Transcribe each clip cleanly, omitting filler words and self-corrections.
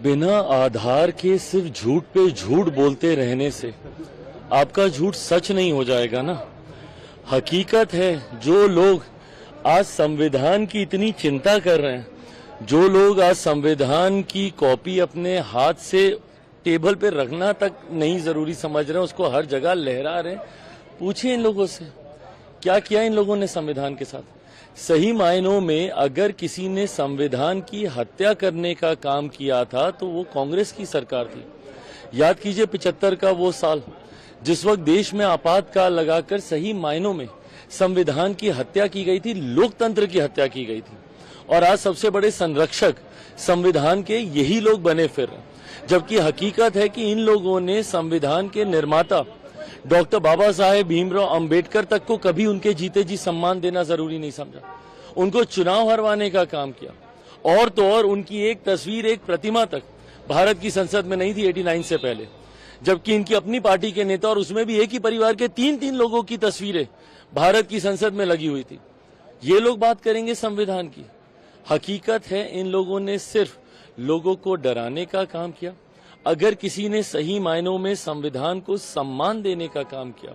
बिना आधार के सिर्फ झूठ पे झूठ बोलते रहने से आपका झूठ सच नहीं हो जाएगा ना। हकीकत है, जो लोग आज संविधान की इतनी चिंता कर रहे हैं, जो लोग आज संविधान की कॉपी अपने हाथ से टेबल पे रखना तक नहीं जरूरी समझ रहे हैं, उसको हर जगह लहरा रहे हैं, पूछिए इन लोगों से क्या किया इन लोगों ने संविधान के साथ। सही मायनों में अगर किसी ने संविधान की हत्या करने का काम किया था तो वो कांग्रेस की सरकार थी। याद कीजिए 75 का वो साल जिस वक्त देश में आपातकाल लगाकर सही मायनों में संविधान की हत्या की गई थी, लोकतंत्र की हत्या की गई थी, और आज सबसे बड़े संरक्षक संविधान के यही लोग बने फिर रहे हैं। जबकि हकीकत है कि इन लोगों ने संविधान के निर्माता डॉक्टर बाबा साहेब भीमराव अंबेडकर तक को कभी उनके जीते जी सम्मान देना जरूरी नहीं समझा। उनको चुनाव हरवाने का काम किया, और तो और उनकी एक तस्वीर, एक प्रतिमा तक भारत की संसद में नहीं थी 89 से पहले, जबकि इनकी अपनी पार्टी के नेता और उसमें भी एक ही परिवार के 3-3 लोगों की तस्वीरें भारत की संसद में लगी हुई थी। ये लोग बात करेंगे संविधान की। हकीकत है इन लोगों ने सिर्फ लोगों को डराने का काम किया। अगर किसी ने सही मायनों में संविधान को सम्मान देने का काम किया,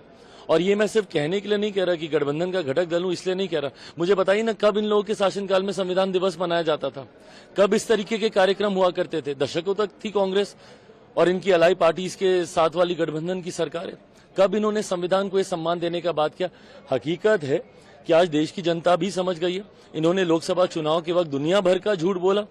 और ये मैं सिर्फ कहने के लिए नहीं कह रहा कि गठबंधन का घटक दल हूं इसलिए नहीं कह रहा, मुझे बताइए ना कब इन लोगों के शासनकाल में संविधान दिवस मनाया जाता था, कब इस तरीके के कार्यक्रम हुआ करते थे। दशकों तक थी कांग्रेस और इनकी अलाई पार्टीज के साथ वाली गठबंधन की सरकार है, कब इन्होंने संविधान को ये सम्मान देने का बात किया। हकीकत है कि आज देश की जनता भी समझ गई है। इन्होंने लोकसभा चुनाव के वक्त दुनिया भर का झूठ बोला,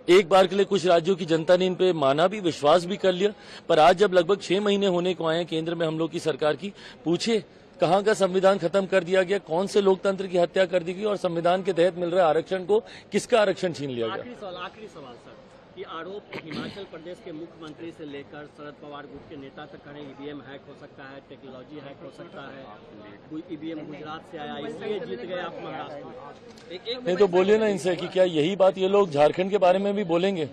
एक बार के लिए कुछ राज्यों की जनता ने इन पे माना भी, विश्वास भी कर लिया, पर आज जब लगभग 6 महीने होने को आए हैं केंद्र में हम लोग की सरकार की, पूछे कहां का संविधान खत्म कर दिया गया, कौन से लोकतंत्र की हत्या कर दी गई, और संविधान के तहत मिल रहे आरक्षण को किसका आरक्षण छीन लिया गया। आखिरी सवाल सर, ये आरोप हिमाचल प्रदेश के मुख्यमंत्री से लेकर शरद पवार गुट के नेता तक करें, ईवीएम हैक हो सकता है, टेक्नोलॉजी हैक हो सकता है, कोई ईवीएम गुजरात से आया इसलिए जीत गए आप महाराष्ट्र में। नहीं तो बोलिए ना इनसे कि क्या यही बात ये लोग झारखंड के बारे में भी बोलेंगे।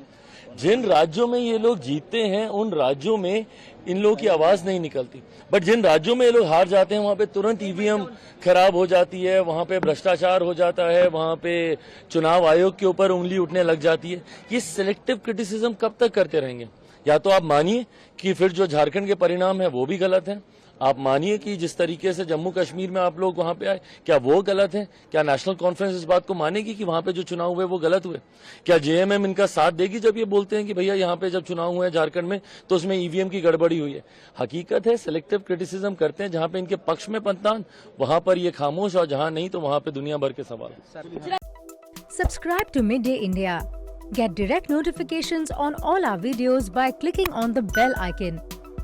जिन राज्यों में ये लोग जीतते हैं उन राज्यों में इन लोगों की आवाज नहीं निकलती, बट जिन राज्यों में ये लोग हार जाते हैं वहां पे तुरंत ईवीएम खराब हो जाती है, वहां पे भ्रष्टाचार हो जाता है, वहां पे चुनाव आयोग के ऊपर उंगली उठने लग जाती है। ये सिलेक्टिव क्रिटिसिज्म कब तक करते रहेंगे? या तो आप मानिए कि फिर जो झारखंड के परिणाम है वो भी गलत है, आप मानिए कि जिस तरीके से जम्मू कश्मीर में आप लोग वहां पे आए क्या वो गलत है, क्या नेशनल कॉन्फ्रेंस इस बात को मानेगी कि वहां पे जो चुनाव हुए वो गलत हुए, क्या जेएमएम इनका साथ देगी जब ये बोलते हैं कि भैया यहाँ पे जब चुनाव हुए झारखंड में तो उसमें ईवीएम की गड़बड़ी हुई है। हकीकत है सिलेक्टिव क्रिटिसिज्म करते हैं, जहां पे इनके पक्ष में पंतान वहां पर ये खामोश, और जहां नहीं तो वहां पे दुनिया भर के सवाल। Subscribe to Midday India. Get direct notifications on all our videos by clicking on the bell icon.